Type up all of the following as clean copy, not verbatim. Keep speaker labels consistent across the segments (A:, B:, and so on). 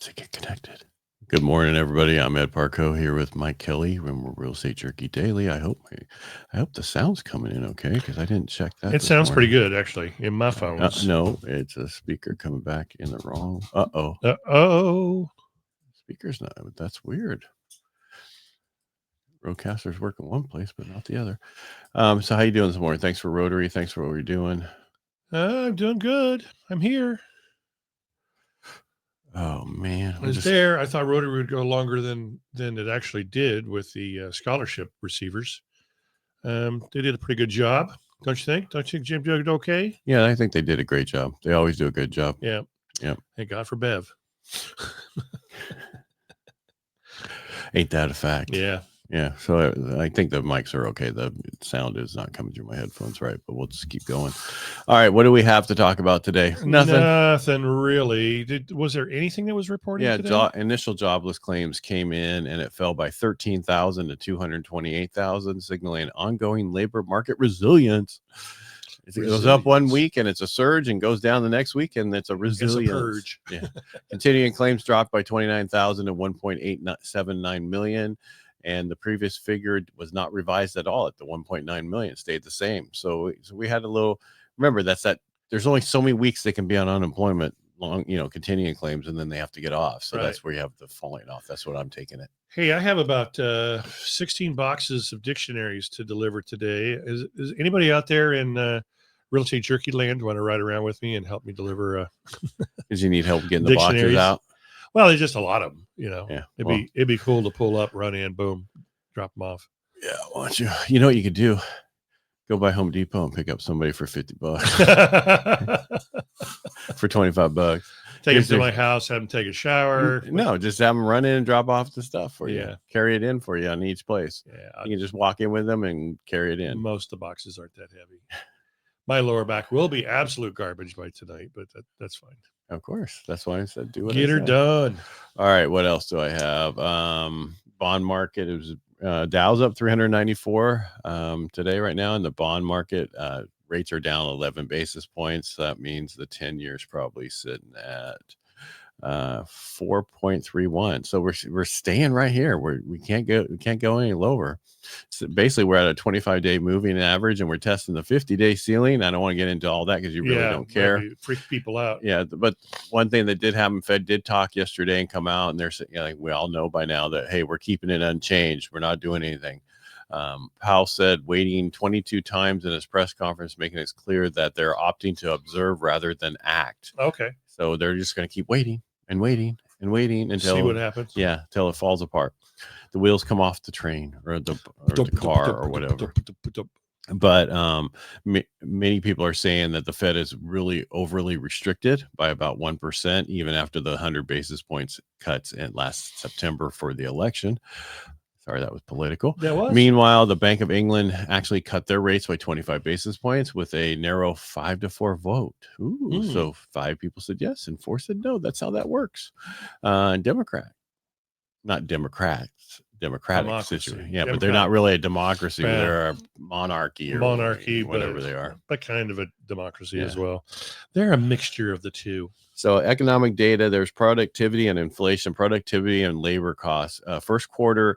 A: To get connected. Good morning, everybody. I'm Ed Parcaut here with Mike Kelly from Real Estate Jerky Daily. I hope the sound's coming in okay because I didn't check that.
B: It sounds pretty good, actually, in my phones.
A: No, it's a speaker coming back in the wrong. Speaker's not. That's weird. Roadcasters work in one place, but not the other. So how you doing this morning? Thanks for Rotary. Thanks for what you're doing.
B: I'm doing good. I'm here.
A: Oh man,
B: I was there. I thought Rotary would go longer than it actually did with the scholarship receivers. They did a pretty good job, don't you think? Don't you think Jim did okay?
A: Yeah, I think they did a great job. They always do a good job.
B: Yeah. Thank God for Bev.
A: Ain't that a fact?
B: Yeah.
A: Yeah, so I think the mics are okay. The sound is not coming through my headphones, right? But we'll just keep going. All right, what do we have to talk about today?
B: Nothing really. Was there anything that was reported today?
A: Yeah, initial jobless claims came in, and it fell by 13,000 to 228,000, signaling ongoing labor market resilience. It goes up one week, and it's a surge, and goes down the next week, and it's a resilience.
B: It's a purge.
A: Yeah. Continuing claims dropped by 29,000 to 1.879 million. And the previous figure was not revised at all at the 1.9 million, stayed the same. So we had a little, remember there's only so many weeks they can be on unemployment, continuing claims, and then they have to get off. So That's where you have the falling off. That's what I'm taking it.
B: Hey, I have about 16 boxes of dictionaries to deliver today. Is anybody out there in Real Estate Jerky Land want to ride around with me and help me deliver?
A: Because you need help getting the boxes out?
B: Well, there's just a lot of them,
A: Yeah,
B: it'd be cool to pull up, run in, boom, drop them off.
A: Yeah, why don't you? You know what you could do? Go by Home Depot and pick up somebody for $50 for $25.
B: Take them to my house, have them take a shower.
A: No, just have them run in and drop off the stuff for you. Carry it in for you on each place. Yeah, you can just walk in with them and carry it in.
B: Most of the boxes aren't that heavy. My lower back will be absolute garbage by tonight, but that's fine.
A: Of course. That's why I said do it.
B: Get her done.
A: All right. What else do I have? Bond market. It was Dow's up 394 today right now. In the bond market, rates are down 11 basis points. That means the 10-year is probably sitting at 4.31. So we're staying right here. We can't go any lower. So basically we're at a 25-day moving average, and we're testing the 50-day ceiling. I don't want to get into all that because you really don't care.
B: Freak people out.
A: Yeah, but one thing that did happen, Fed did talk yesterday and come out, and they're saying, like we all know by now that, hey, we're keeping it unchanged. We're not doing anything. Powell said waiting 22 times in his press conference, making it clear that they're opting to observe rather than act.
B: Okay.
A: So they're just going to keep waiting and waiting and waiting until
B: see what happens.
A: Yeah, until it falls apart. The wheels come off the train or the car or whatever. But many people are saying that the Fed is really overly restricted by about 1%, even after the 100 basis points cuts in last September for the election. Sorry, that was political.
B: That was.
A: Meanwhile, the Bank of England actually cut their rates by 25 basis points with a narrow 5-4 vote. So 5 people said yes and 4 said no. That's how that works. Democratic situation. Yeah, but they're not really a democracy. They're a monarchy or whatever they are.
B: But kind of a democracy as well. They're a mixture of the two.
A: So economic data, there's productivity and inflation, productivity and labor costs. First quarter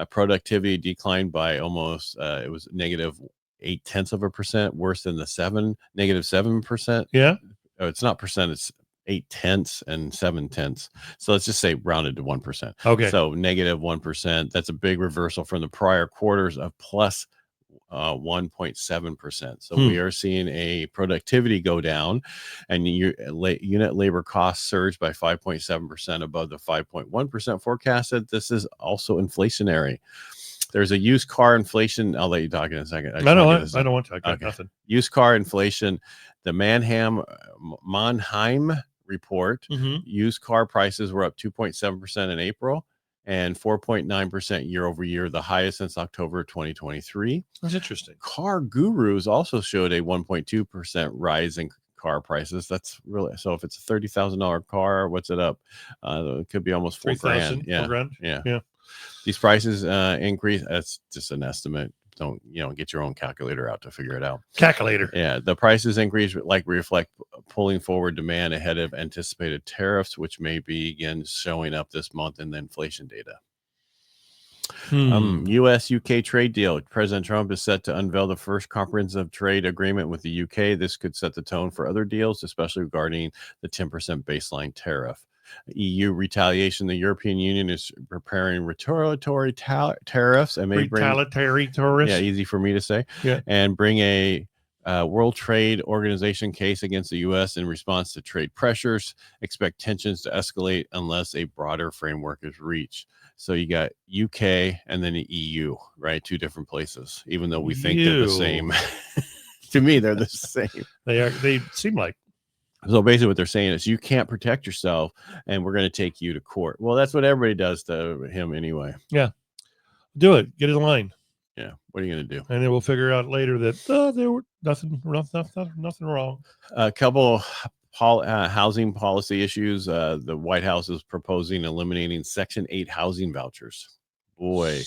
A: productivity declined by almost, it was negative 0.8%, worse than the negative 7%.
B: Yeah.
A: Oh, it's not percent, it's 0.8 and 0.7. So let's just say rounded to 1%.
B: Okay.
A: So negative 1%. That's a big reversal from the prior quarters of plus 1.7%. So we are seeing a productivity go down, and unit labor costs surge by 5.7% above the 5.1% forecasted. This is also inflationary. There's a used car inflation. I'll let you talk in a second.
B: I don't want to. I got nothing.
A: Used car inflation. The Mannheim report. Used car prices were up 2.7% in April and 4.9% year over year, the highest since October 2023.
B: That's interesting.
A: Car Gurus also showed a 1.2% rise in car prices. That's really, so if it's a $30,000 car, what's it up? It could be almost $4,000.
B: Yeah.
A: These prices increase. That's just an estimate. don't get your own calculator out to figure it out.
B: Calculator.
A: Yeah, the prices increase reflect pulling forward demand ahead of anticipated tariffs, which may begin showing up this month in the inflation data. U.S. UK trade deal. President Trump is set to unveil the first comprehensive trade agreement with the UK. This could set the tone for other deals, especially regarding the 10% baseline tariff. EU retaliation. The European Union is preparing retaliatory tariffs and may
B: retaliatory tariffs.
A: Yeah, easy for me to say.
B: Yeah,
A: and bring a World Trade Organization case against the U.S. in response to trade pressures. Expect tensions to escalate unless a broader framework is reached. So you got UK and then the EU, right? Two different places, even though we think they're the same. To me, they're the same.
B: They seem like.
A: So basically what they're saying is you can't protect yourself and we're going to take you to court. Well, that's what everybody does to him anyway.
B: Yeah. Do it. Get in line.
A: Yeah. What are you going to do?
B: And then we'll figure out later that there were nothing wrong.
A: A couple housing policy issues. The White House is proposing eliminating Section 8 housing vouchers. Boy,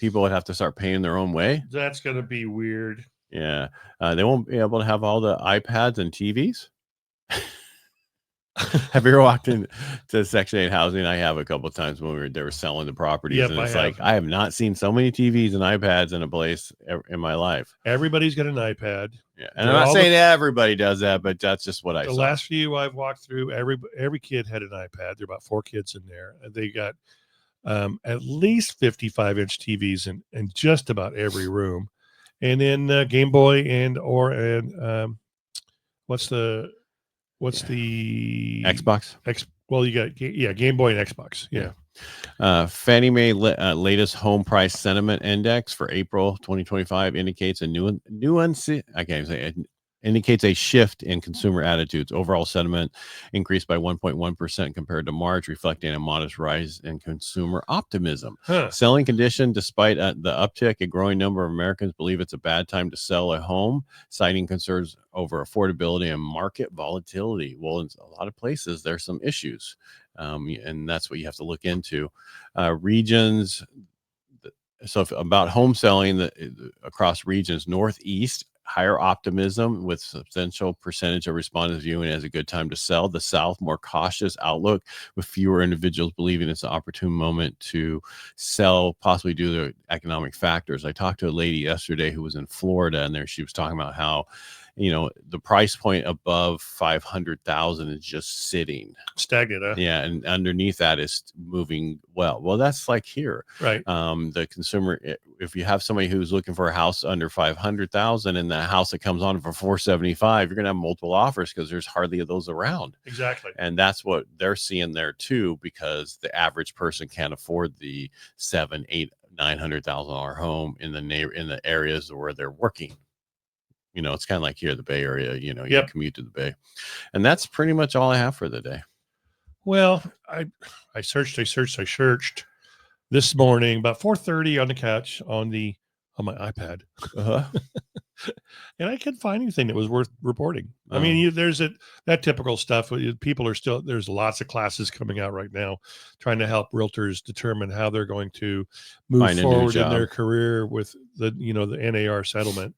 A: people would have to start paying their own way.
B: That's going to be weird.
A: Yeah. They won't be able to have all the iPads and TVs. Have you ever walked into Section 8 housing? I have a couple of times when they were selling the properties.
B: Yep,
A: and it's I have not seen so many TVs and iPads in a place in my life.
B: Everybody's got an iPad.
A: Yeah. And I'm not saying everybody does that, but that's just what I saw.
B: The last few I've walked through, every kid had an iPad. There are about 4 kids in there. And they got at least 55-inch TVs in just about every room. And then Game Boy and what's the
A: Xbox?
B: Well, you got Game Boy and Xbox. Yeah.
A: Fannie Mae latest home price sentiment index for April 2025 indicates indicates a shift in consumer attitudes. Overall sentiment increased by 1.1% compared to March, reflecting a modest rise in consumer optimism. Selling condition, despite the uptick, a growing number of Americans believe it's a bad time to sell a home, citing concerns over affordability and market volatility. Well, in a lot of places, there's some issues, and that's what you have to look into. Regions. So about home selling across regions, Northeast, higher optimism with substantial percentage of respondents viewing it as a good time to sell. The South, more cautious outlook with fewer individuals believing it's an opportune moment to sell, possibly due to economic factors. I talked to a lady yesterday who was in Florida, and she was talking about how, the price point above 500,000 is just sitting
B: stagnant. Huh?
A: Yeah, and underneath that is moving well. Well, that's like here,
B: right?
A: The consumer, if you have somebody who's looking for a house under 500,000 and the house that comes on for 475, you're gonna have multiple offers because there's hardly those around.
B: Exactly,
A: and that's what they're seeing there too, because the average person can't afford the $700,000, $800,000, $900,000 home in the areas where they're working. It's kind of like here, the Bay Area, you commute to the Bay. And that's pretty much all I have for the day.
B: Well, I searched this morning about 4:30 on the couch on my iPad. And I couldn't find anything that was worth reporting. I mean, there's that typical stuff. People are still, there's lots of classes coming out right now trying to help realtors determine how they're going to move forward in their career with the NAR settlement.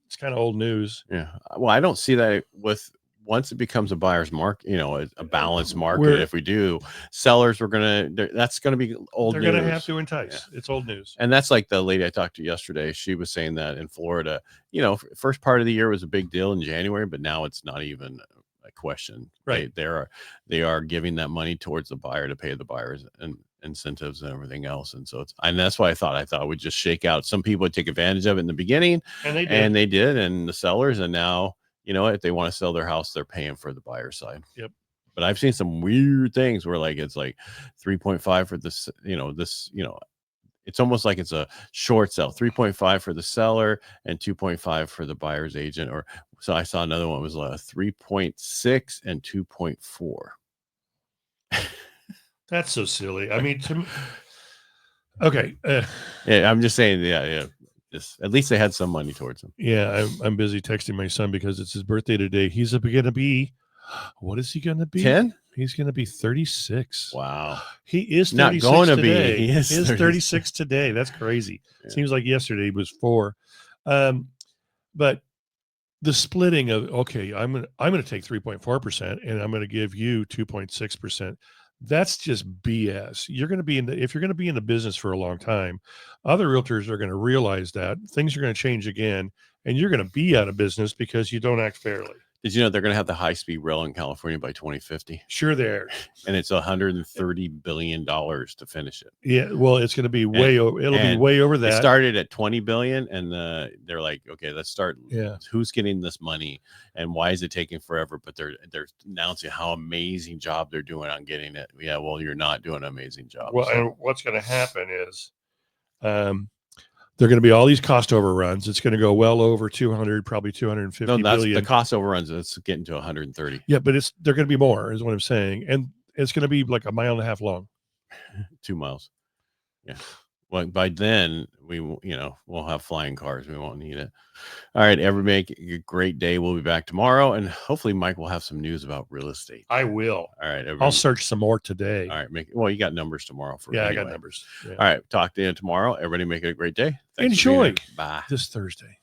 B: It's kind of old news.
A: Yeah. Well, I don't see that once it becomes a buyer's market, a balanced market. If we do, sellers that's going to be old news.
B: They're going to have to entice. Yeah. It's old news.
A: And that's like the lady I talked to yesterday. She was saying that in Florida, first part of the year was a big deal in January, but now it's not even a question.
B: Right.
A: They are giving that money towards the buyer to pay the buyers and incentives and everything else. And so that's why I thought it would just shake out. Some people would take advantage of it in the beginning, and they did, and the sellers, and now, if they want to sell their house, they're paying for the buyer side.
B: Yep.
A: But I've seen some weird things where it's like 3.5 for this, it's almost like it's a short sell, 3.5 for the seller and 2.5 for the buyer's agent. So I saw another one was 3.6 and 2.4.
B: That's so silly. I mean, okay.
A: Yeah, I'm just saying. Yeah. At least they had some money towards him.
B: Yeah, I'm busy texting my son because it's his birthday today. He's going to be What is he going to be?
A: 10?
B: He's going to be 36.
A: Wow.
B: He is 36
A: Not going to
B: today.
A: be.
B: He is 36 today. That's crazy.
A: Yeah.
B: Seems like yesterday he was 4. But the splitting of, okay, I'm going to take 3.4% and I'm going to give you 2.6%. That's just BS. You're going to be if you're going to be in the business for a long time, other realtors are going to realize that things are going to change again, and you're going to be out of business because you don't act fairly.
A: Did you know they're going to have the high-speed rail in California by 2050?
B: Sure, there.
A: And it's $130 billion to finish it.
B: Yeah, well, it's going to be way over. It'll be way over that.
A: It started at 20 billion, and they're like, okay, let's start.
B: Yeah.
A: Who's getting this money, and why is it taking forever? But they're announcing how amazing job they're doing on getting it. Yeah, well, you're not doing an amazing job.
B: Well, and what's going to happen is, there are going to be all these cost overruns. It's going to go well over 200, probably 250
A: no, that's
B: billion.
A: The cost overruns. It's getting to 130.
B: Yeah, but they're going to be more, is what I'm saying, and it's going to be like 1.5 miles long.
A: 2 miles. Yeah. Well, by then we'll have flying cars. We won't need it. All right, everybody, make a great day. We'll be back tomorrow, and hopefully Mike will have some news about real estate.
B: I will.
A: All right, everybody.
B: I'll search some more today.
A: All right, you got numbers tomorrow for
B: I got numbers. Yeah.
A: All right, talk to you tomorrow. Everybody, make it a great day.
B: Enjoy
A: Bye.
B: this Thursday.